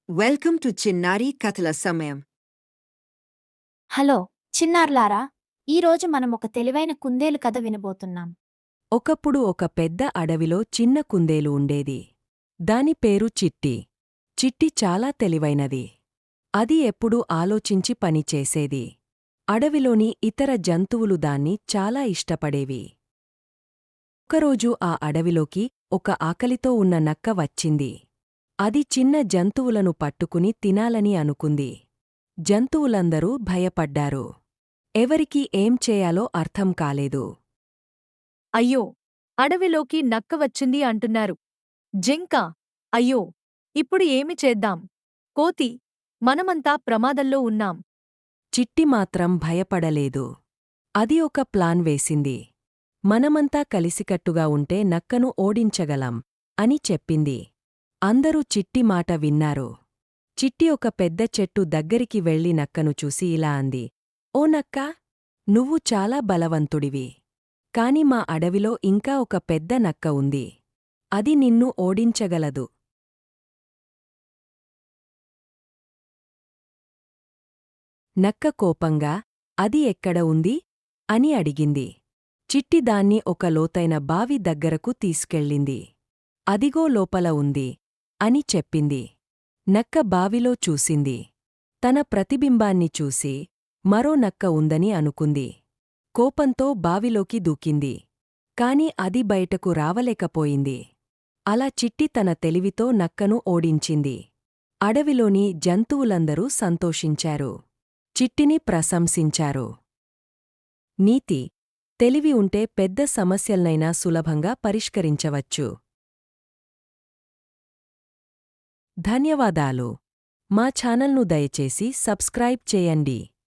Welcome to చిన్నారి కథల సమయం. హలో చిన్నారులారా, ఈరోజు మనం ఒక తెలివైన కుందేలు కథ వినబోతున్నాం. ఒకప్పుడు ఒక పెద్ద అడవిలో చిన్న కుందేలు ఉండేది. దాని పేరు చిట్టి. చిట్టి చాలా తెలివైనది. అది ఎప్పుడూ ఆలోచించి పనిచేసేది. అడవిలోని ఇతర జంతువులు దాన్ని చాలా ఇష్టపడేవి. ఒకరోజు ఆ అడవిలోకి ఒక ఆకలితో ఉన్న నక్క వచ్చింది. అది చిన్న జంతువులను పట్టుకుని తినాలని అనుకుంది. జంతువులందరూ భయపడ్డారు. ఎవరికీ ఏం చేయాలో అర్థం కాలేదు. అయ్యో, అడవిలోకి నక్క వచ్చింది అంటున్నారు. జింక, అయ్యో, ఇప్పుడు ఏమి చేద్దాం? కోతి, మనమంతా ప్రమాదంలో ఉన్నాం. చిట్టి మాత్రం భయపడలేదు. అది ఒక ప్లాన్ వేసింది. మనమంతా కలిసికట్టుగా ఉంటే నక్కను ఓడించగలం అని చెప్పింది. అందరూ చిట్టి మాట విన్నారు. చిట్టి ఒక పెద్ద చెట్టు దగ్గరికి వెళ్లి నక్కను చూసి ఇలా అంది. ఓ నక్కా, నువ్వు చాలా బలవంతుడివి. కాని మా అడవిలో ఇంకా ఒక పెద్ద నక్క ఉంది. అది నిన్ను ఓడించగలదు. నక్క కోపంగా, అది ఎక్కడ ఉంది? అని అడిగింది. చిట్టి దాన్ని ఒక లోతైన బావి దగ్గరకు తీసుకెళ్ళింది. అదిగో లోపల ఉంది అని చెప్పింది. నక్క బావిలో చూసింది. తన ప్రతిబింబాన్ని చూసి మరో నక్క ఉందని అనుకుంది. కోపంతో బావిలోకి దూకింది. కాని అది బయటకు రావలేకపోయింది. అలా చిట్టి తన తెలివితో నక్కను ఓడించింది. అడవిలోని జంతువులందరూ సంతోషించారు. చిట్టిని ప్రశంసించారు. నీతి: తెలివి ఉంటే పెద్ద సమస్యల్నైనా సులభంగా పరిష్కరించవచ్చు. ధన్యవాదాలు. మా ఛానల్ను దయచేసి సబ్స్క్రైబ్ చేయండి.